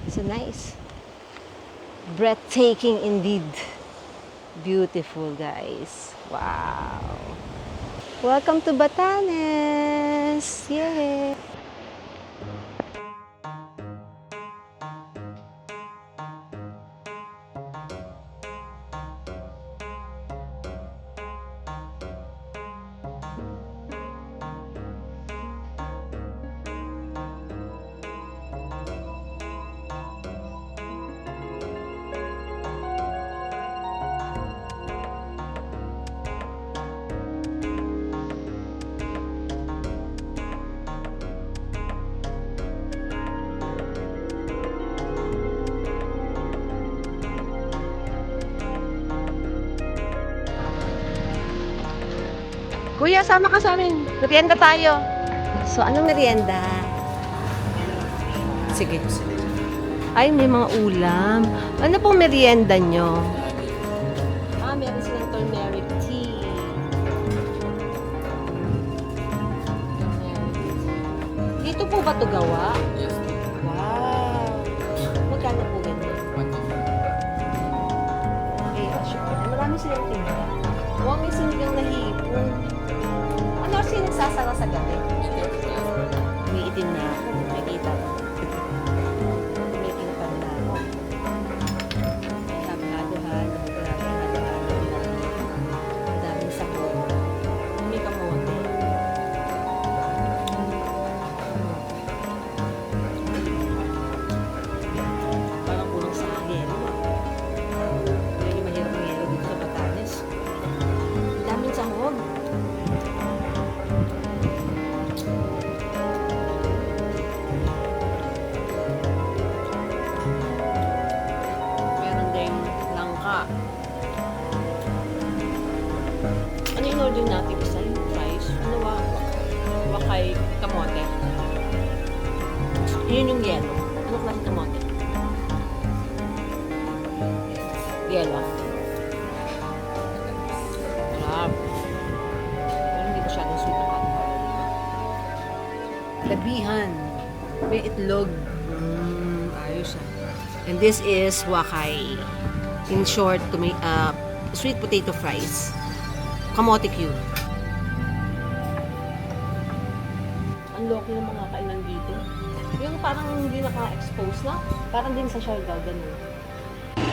So nice. Breathtaking indeed. Beautiful, guys. Wow. Welcome to Batanes. Yay. Kuya, sama ka sa amin. Merienda tayo. So, anong merienda? Sige. Ay, may mga ulam. Ano pong merienda nyo? Meron silang turmeric tea. Dito po ba ito gawa? Yes. Wow. Magkano po ganyan? Okay, sure. Marami silang tinda. Wow, may sinigang na hipon. Ano kasi nagsasara sa gabi? May itim na ako. May kita ko. May kinatan na ako. May halo-halo-halo. Grabe, halo-halo. Ang daming sahog. May kamote. Parang kulang sa yelo. Medyo mahirap ang yelo dito sa Batanes. Ang daming sahog. Meron ding langka. Ano yung order natin? Isa yung fries? Ano ba? Wakay kamote. Yun yung yelo. Ano klase kamote? Yelo. Sarap. Pero hindi masyadong sweet ang kanin. Labihan. May itlog. Ayos ah. And this is wakay. In short, sweet potato fries. Kamote cube. Ang loko ng mga kainan dito. Yung parang hindi naka-expose na. Parang din sa Siargao, ganun.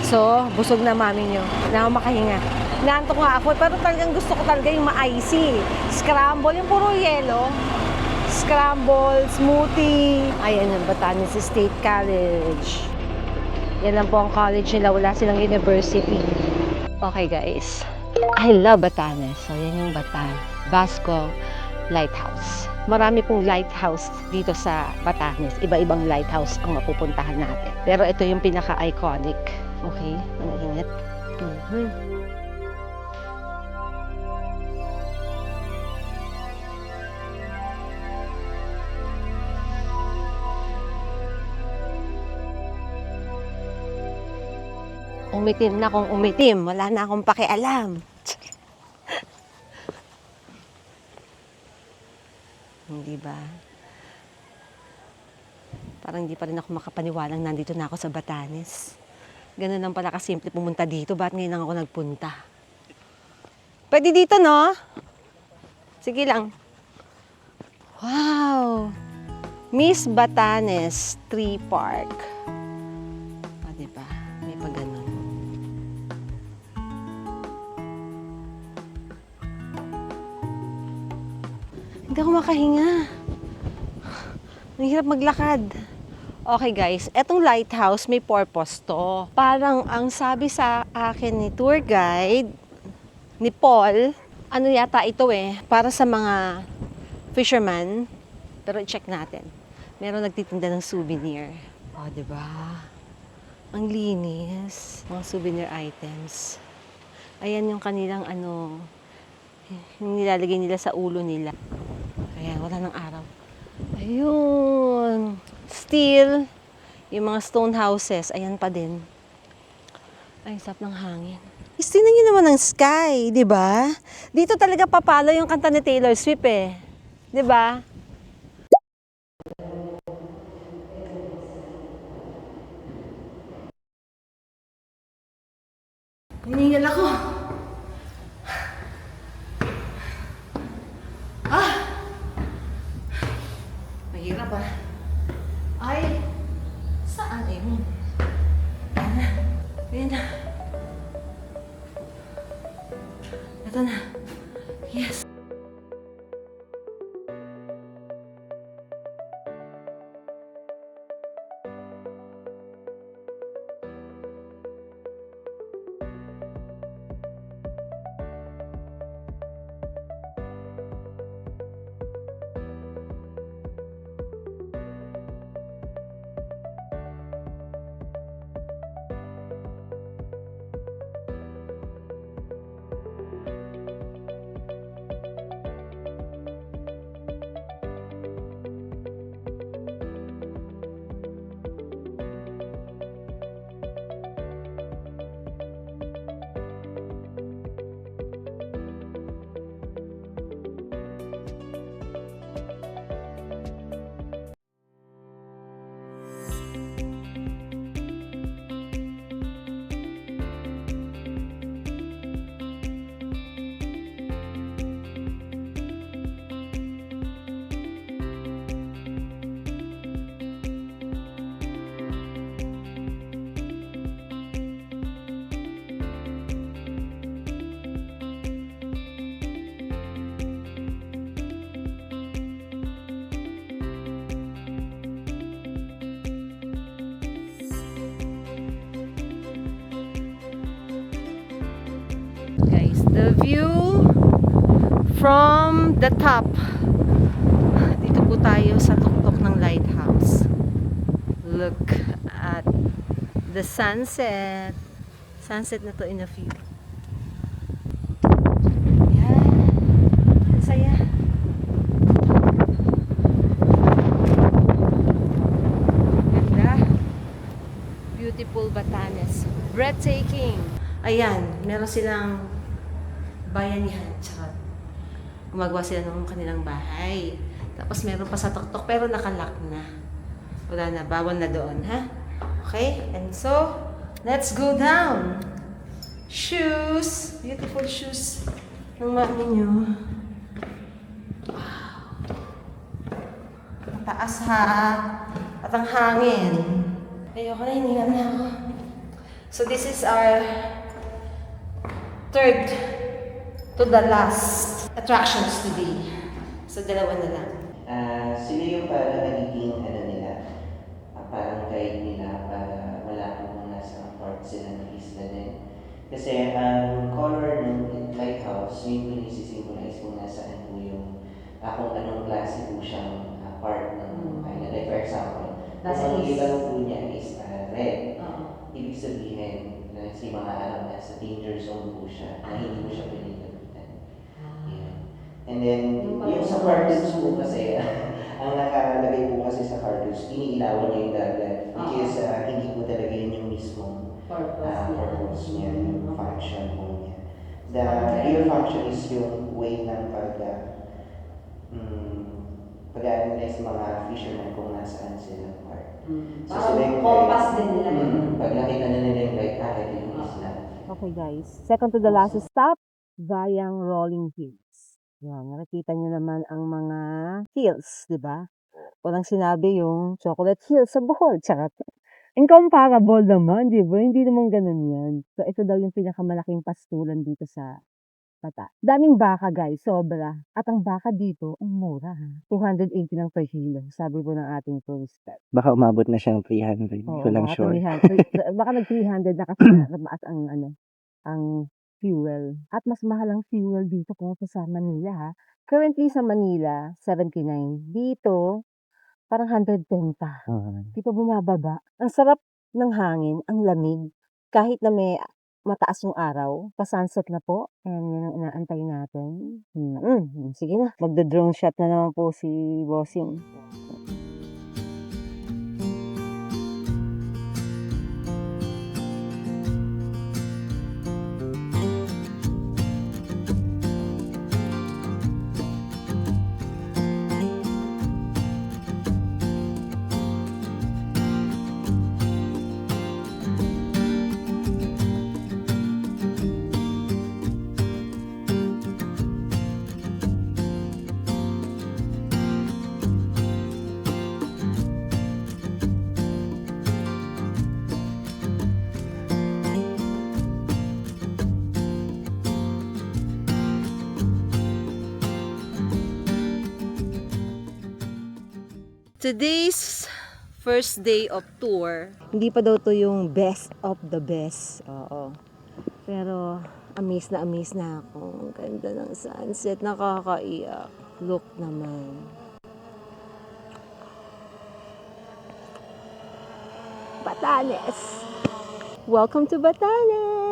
So, busog na mami nyo. Na ako makahinga. Naantok nga ako, pero talagang gusto ko talaga yung ma-icy. Scramble, yung puro yelo. Scramble, smoothie. Ayan yung Batanes State College. Yan lang po ang college nila. Wala silang university. Okay guys. I love Batanes. So, yan yung Basco Lighthouse. Marami pong lighthouse dito sa Batanes. Iba-ibang lighthouse ang mapupuntahan natin. Pero ito yung pinaka-iconic. Okay? Ang init. Umitim na kung umitim. Wala na akong pakialam. Hindi ba? Parang hindi pa rin ako makapaniwalang nandito na ako sa Batanes. Ganun lang pala kasimple pumunta dito. Ba't ngayon lang ako nagpunta? Pwede dito, no? Sige lang. Wow! Miss Batanes Tree Park. Ah, diba? May pa ganun. Hindi ako makahinga. Ang hirap maglakad. Okay guys, etong lighthouse may purpose to. Parang ang sabi sa akin ni tour guide, ni Paul, ano yata ito para sa mga fisherman. Pero i-check natin. Meron nagtitinda ng souvenir. O, diba? Ang linis. Mga souvenir items. Ayan yung kanilang yung nilalagay nila sa ulo nila. Ayan, wala ng araw. Ayun. Still, yung mga stone houses, ayan pa din. Ay, sarap ng hangin. Tingnan nyo naman ang sky, di ba? Dito talaga papalo yung kanta ni Taylor Swift Di ba? Hiningal ako. Mahirap Ay, saan yun? Ayan na. Ito na. Yes. Guys, the view from the top. Dito po tayo sa tuktok ng lighthouse. Look at the sunset. Sunset na to in a few. Yan. Ang saya. Ganda. Beautiful Batanes. Breathtaking. Ayan, meron silang bayanihan. Charot. Gumagawa sila ng kanilang bahay. Tapos meron pa sa tuktok pero nakalock na. Wala na, bawal na doon, ha? Okay? And so, let's go down. Shoes. Beautiful shoes ng mami nyo. Wow. Ang taas ha. At ang hangin. Ayoko na, hiningan na ako. So this is our third to the last attractions today. So dalawa na lang. Sila yung parang nagiging nila, parang guide nila para malaman kung nasa part sila ng isla din. Kasi ang color ng lighthouse, yun yung isi-symbolize kung nasaan po yung, kung anong klase po siyang part ng island. Like for example, kung ang ilaw po niya is red, ibig sabihin na si mga alam na sa danger zone po siya, na hindi mo siya pwede lapitan. Yeah. And then, yung sa cartoons po kasi, ang nakalagay po kasi sa cartoons, iniilawan niya yung dagat, which is hindi po talaga yun yung mismong purpose niya, yung function po niya. The real function is yung way ng pag-analyze mga fishermen kung nasaan sila part. Parang compass din nila. Pag nakita na nila yung right ito yung isla. Okay guys, second to the last stop, Gayang Rolling Hills. Yan, nakikita nyo naman ang mga hills, di ba? Walang sinabi yung chocolate hills sa Bohol, charot. Incomparable naman, di ba? Hindi naman ganun yan. So, ito daw yung pinakamalaking pastulan dito sa Bata. Daming baka guys, sobra. At ang baka dito, ang mura ha. 280 lang per kilo, sabi po ng ating tourist guide. Baka umabot na siya ng 300. Oo, Ko lang baka sure. 300. Baka nag 300 na kasi mataas ang ang fuel. At mas mahal ang fuel dito kung sa Manila ha. Currently sa Manila, 79. Dito, parang 110 pa. Dito bumababa. Ang sarap ng hangin, ang lamig. Kahit na may mataas yung araw, pa-sunset na po. And yun ang inaantay natin. Sige na, magda-drone shot na naman po si Bossing. Today's first day of tour. Hindi pa daw to yung best of the best. Oo. Pero amaze na ako. Ang ganda ng sunset. Nakakaiyak. Look naman. Batanes! Welcome to Batanes!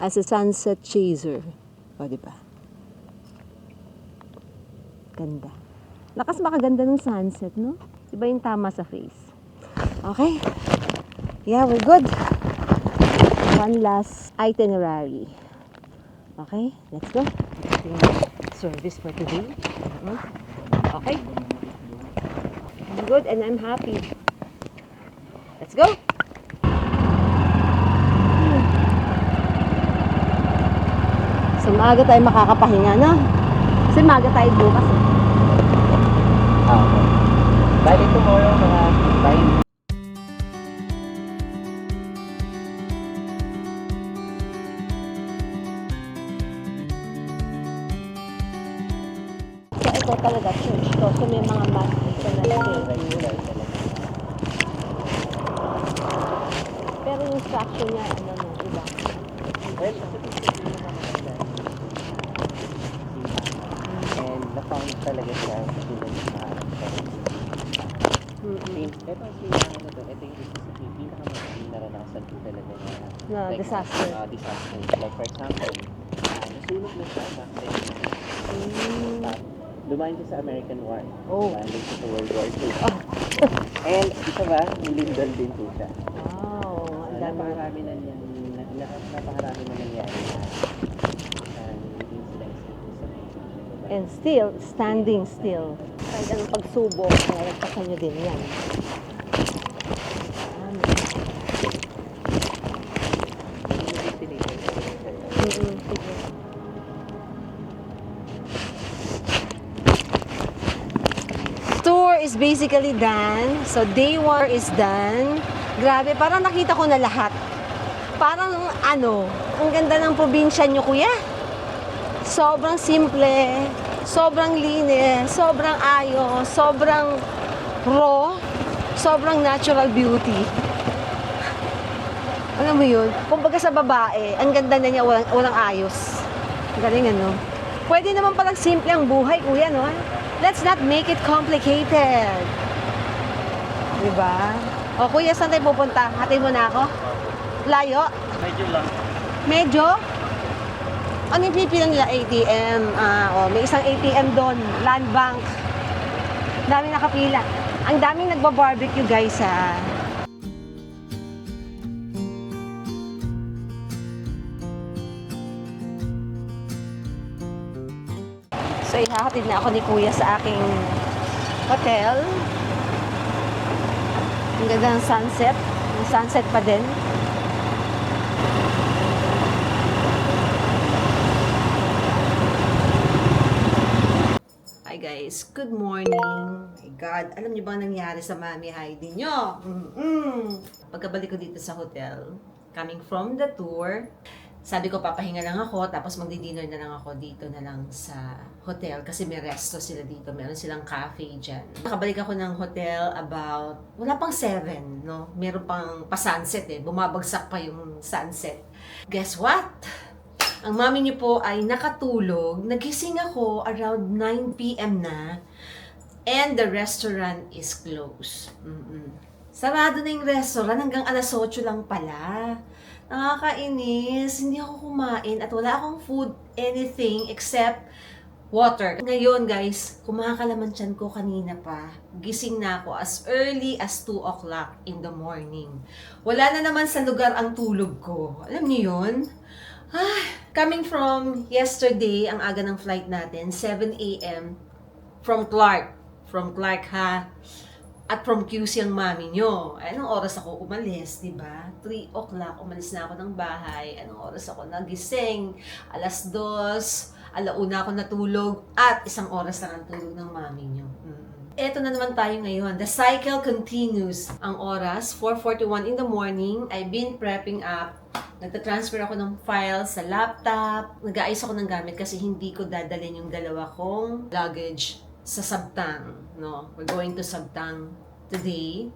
As a sunset chaser. O, diba? Ganda. Lakas makaganda ng sunset, no? Iba yung tama sa face. Okay. Yeah, we're good. One last itinerary. Okay, let's go. Ito yung service for today. Okay. I'm good and I'm happy. Let's go. So, maaga tayo makakapahinga, no? Kasi maaga tayo bukas. Okay. Bali tomorrow mga 5. So, ito talaga church to. So, may mga mass dito na schedule. Pero yung structure niya, ano no, iba. Well, and na-found talaga siya sa tulad ng mga ito yung pinakamagaling naranasan ko talaga Na disaster. Disaster. Like for example, nasunog na siya back then. Dumaan siya sa American War. Oh. Dumaan din siya sa World War II. And isa ba, nilindol din po siya. Wow, ang dami. Napakarami na niyan. Napakarami na nangyari na incidents dito sa Philippines. And still, standing still. Kahit anong pagsubok, nalagpasan nyo din yan. Tour is basically done. So day 1 is done. Grabe, parang nakita ko na lahat. Parang ano, ang ganda ng probinsya nyo, kuya. Sobrang simple, sobrang linis, sobrang ayos, sobrang raw, sobrang natural beauty. Alam mo yun? Kumbaga sa babae, ang ganda na niya, walang ayos. Galing ano? Pwede naman palang simple ang buhay, kuya, no? Let's not make it complicated. Diba? O, kuya, saan tayo pupunta? Hatid mo na ako? Layo? Medyo lang. Medyo? Ano yung pipila nila? ATM. May isang ATM doon. Land Bank. Dami nakapila. Ang daming nagba-barbecue, guys, ha. So, ihahatid na ako ni Kuya sa aking hotel. Ang ganda ng sunset. Ang sunset pa din. Hi guys, good morning. My God, alam niyo ba ang nangyari sa Mami Heidi nyo? Pagkabalik ko dito sa hotel, coming from the tour, sabi ko papahinga lang ako, tapos magdi-dinner na lang ako dito na lang sa hotel kasi may resto sila dito, meron silang cafe dyan. Nakabalik ako ng hotel about, wala pang 7, no? Meron pang pa-sunset bumabagsak pa yung sunset. Guess what? Ang mami niyo po ay nakatulog. Nagising ako around 9 p.m. na. And the restaurant is closed. Sarado na yung restaurant hanggang alas 8 lang pala. Nakakainis. Hindi ako kumain at wala akong food, anything except water. Ngayon guys, kumakalaman tiyan ko kanina pa. Gising na ako as early as 2 o'clock in the morning. Wala na naman sa lugar ang tulog ko. Alam niyo yun? Coming from yesterday, ang aga ng flight natin, 7 a.m. from Clark. From Clark ha. At from QC ang mami nyo. Anong oras ako umalis, di ba? 3 o'clock, umalis na ako ng bahay. Anong oras ako nagising? Alas 2, alauna ako natulog, at 1 oras lang ang tulog ng mami nyo. Eto na naman tayo ngayon. The cycle continues. Ang oras, 4:41 in the morning. I've been prepping up. Nagtatransfer ako ng files sa laptop. Nag-aayos ako ng gamit kasi hindi ko dadalhin yung dalawa kong luggage sa Sabtang. No? We're going to Sabtang today.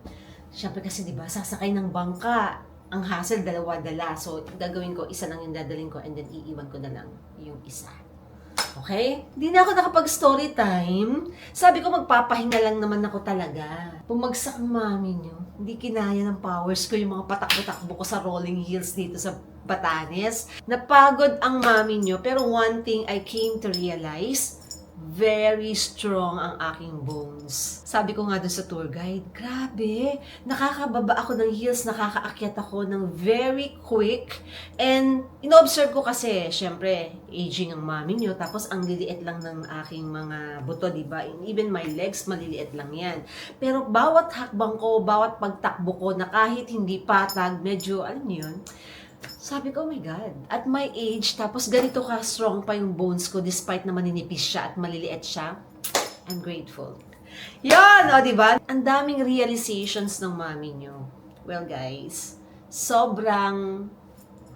Siyempre kasi diba, sasakay ng bangka. Ang hassle, dalawa-dala. So, gagawin ko, isa lang yung dadalhin ko and then iiwan ko na lang yung isa. Okay? Hindi na ako nakapag-story time. Sabi ko, magpapahinga lang naman ako talaga. Bumagsak ang mami nyo. Hindi kinaya ng powers ko yung mga patakbo-takbo ko sa rolling hills dito sa Batanes. Napagod ang mami nyo. Pero one thing I came to realize, very strong ang aking bones. Sabi ko nga dun sa tour guide, grabe, nakakababa ako ng hills, nakakaakyat ako ng very quick. And inobserve ko kasi, syempre, aging ang mami nyo, tapos ang liliit lang ng aking mga buto, diba? Even my legs, maliliit lang yan. Pero bawat hakbang ko, bawat pagtakbo ko, na kahit hindi patag, medyo, alam niyo yun, sabi ko, oh my God, at my age, tapos ganito ka strong pa yung bones ko despite na maninipis siya at maliliit siya, I'm grateful. Yan, o diba? Ang daming realizations ng mami nyo. Well guys, sobrang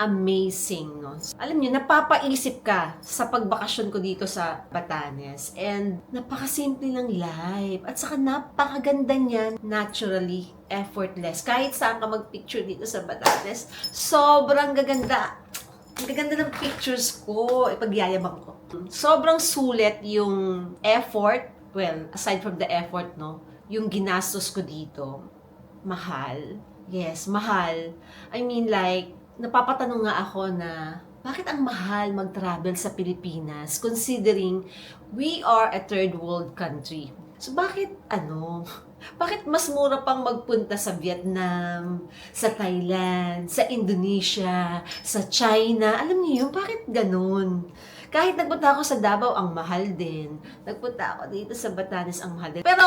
amazing, no? Alam niyo, napapaisip ka sa pagbakasyon ko dito sa Batanes and napakasimple ng life at saka napakaganda niyan, naturally, effortless. Kahit saan ka magpicture dito sa Batanes, sobrang gaganda. Ang gaganda ng pictures ko, ipagyayabang ko. Sobrang sulit yung effort, well, aside from the effort, no, yung ginastos ko dito, mahal. Yes, mahal. I mean like, napapatanong nga ako na bakit ang mahal mag-travel sa Pilipinas considering we are a third world country. So bakit bakit mas mura pang magpunta sa Vietnam, sa Thailand, sa Indonesia, sa China? Alam niyo yun, bakit ganun? Kahit nagpunta ako sa Davao, ang mahal din. Nagpunta ako dito sa Batanes, ang mahal din. Pero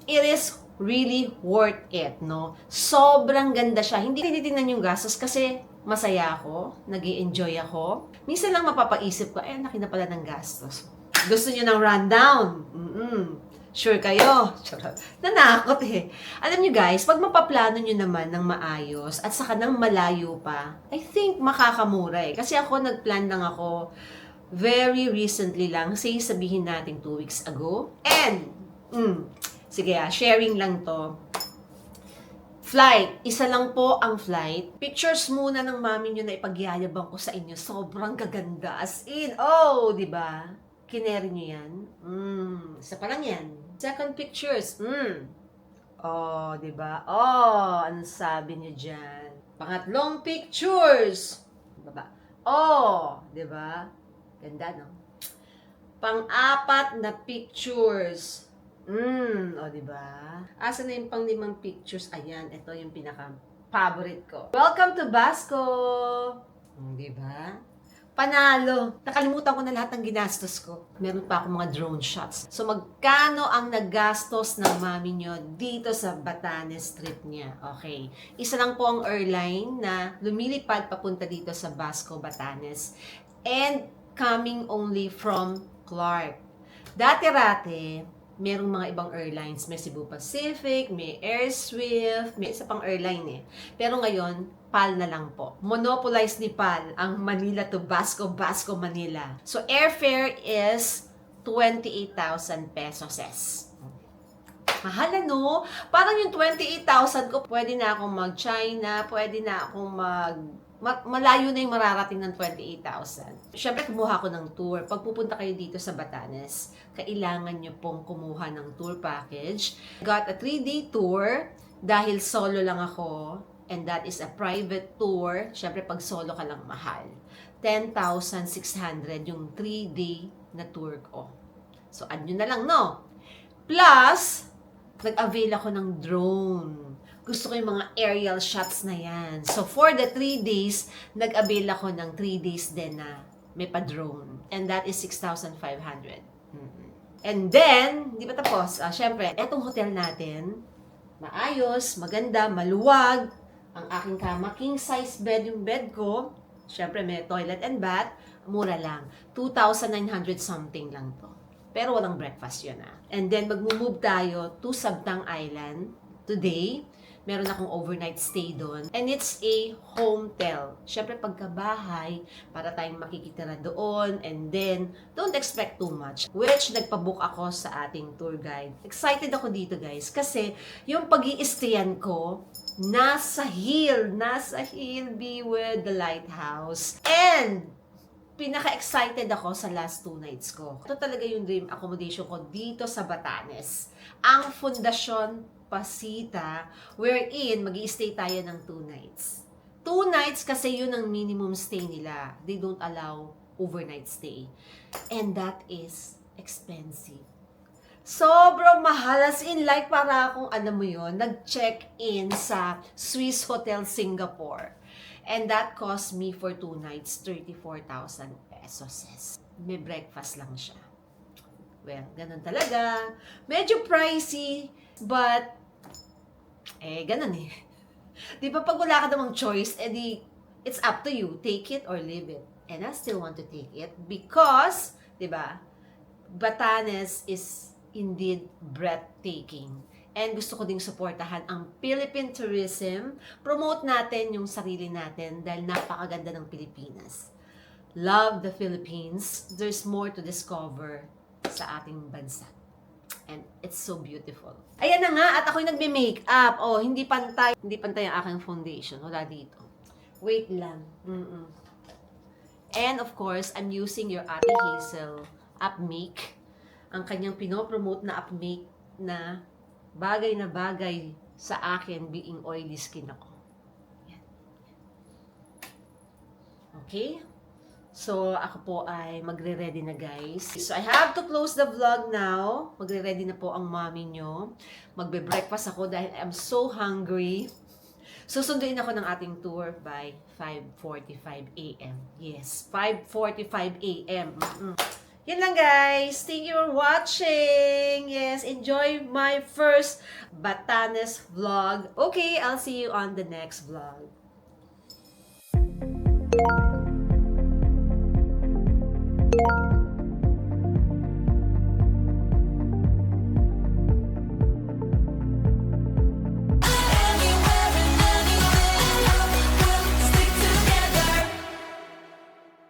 it is really worth it, no? Sobrang ganda siya. Hindi tinitingnan yung gastos kasi masaya ako, nag-i-enjoy ako. Minsan lang mapapaisip ko, laki na pala ng gastos. Gusto nyo ng rundown? Sure kayo? Charot. Nanakot eh. Alam nyo guys, pag mapaplano nyo naman ng maayos at saka ng malayo pa, I think makakamura eh. Kasi ako nagplan lang ako very recently lang, say sabihin natin 2 weeks ago. And, sige sharing lang to. Flight. Isa lang po ang flight. Pictures muna ng mami nyo na ipagyayabang ko sa inyo. Sobrang gaganda. As in, oh, di ba? Kineri nyo yan. Isa pa lang yan. Second pictures. Oh, di ba? Oh, ano sabi nyo dyan? Pangatlong pictures. Baba. Oh, di ba? Ganda, no? Pang-apat na pictures. O, diba? Asa na yung pang-limang pictures? Ayan, ito yung pinaka-favorite ko. Welcome to Basco! Diba? Panalo! Nakalimutan ko na lahat ng ginastos ko. Meron pa akong mga drone shots. So, magkano ang nagastos ng mami nyo dito sa Batanes trip niya? Okay. Isa lang po ang airline na lumilipad papunta dito sa Basco, Batanes. And coming only from Clark. Dati-rate, merong mga ibang airlines. May Cebu Pacific, may Air Swift, may isa pang airline eh. Pero ngayon, PAL na lang po. Monopolize ni PAL ang Manila to Basco, Basco, Manila. So, airfare is 28,000 pesos. Mahal no? Parang yung 28,000 ko, pwede na akong mag-China, pwede na akong malayo na yung mararating ng 28,000. Siyempre, kumuha ko ng tour. Pag pupunta kayo dito sa Batanes, kailangan nyo pong kumuha ng tour package. Got a 3-day tour dahil solo lang ako and that is a private tour. Siyempre, pag solo ka lang mahal. 10,600 yung 3-day na tour ko. So, add nyo na lang, no? Plus, nag-avail ako ng drone. Gusto ko yung mga aerial shots na yan. So, for the 3 days, nag-avail ako ng 3 days din na may pa-drone. And that is 6,500. And then, di ba tapos? Siyempre, etong hotel natin, maayos, maganda, maluwag. Ang aking kama, king size bed yung bed ko. Siyempre, may toilet and bath. Mura lang. 2,900 something lang to. Pero walang breakfast yun And then, mag-move tayo to Sabtang Island today. Meron akong overnight stay doon. And it's a hotel. Siyempre, pagkabahay, para tayong makikitira doon. And then, don't expect too much. Which, nagpabook ako sa ating tour guide. Excited ako dito, guys. Kasi, yung pag-i-stayan ko, nasa hill be with the lighthouse. And, pinaka-excited ako sa last 2 nights ko. Ito talaga yung dream accommodation ko dito sa Batanes. Ang Fundacion Pasita, wherein mag-i-stay tayo ng 2 nights. 2 nights kasi yun ang minimum stay nila. They don't allow overnight stay. And that is expensive. Sobrang mahal. As in, like para akong, mo yun, nag-check-in sa Swiss Hotel Singapore. And that cost me for 2 nights, 34,000 pesos. May breakfast lang siya. Well, ganun talaga. Medyo pricey, but, ganun eh. Di ba pag wala ka namang choice, it's up to you. Take it or leave it. And I still want to take it because, di ba, Batanes is indeed breathtaking. And gusto ko ding suportahan ang Philippine tourism. Promote natin yung sarili natin dahil napakaganda ng Pilipinas. Love the Philippines. There's more to discover sa ating bansa. And it's so beautiful. Ayan na nga, at ako'y nagme-makeup. Oh, hindi pantay. Hindi pantay ang aking foundation. Wala dito. Wait lang. And of course, I'm using your Ate Hazel Upmake. Ang kanyang pinopromote na Upmake na bagay sa akin being oily skin ako. Yan. Okay? So, ako po ay magre-ready na guys. So, I have to close the vlog now. Magre-ready na po ang mommy nyo. Magbe-breakfast ako dahil I'm so hungry. Susunduin ako ng ating tour by 5:45 a.m. Yes, 5:45 a.m. Yan lang guys. Thank you for watching. Yes, enjoy my first Batanes vlog. Okay, I'll see you on the next vlog.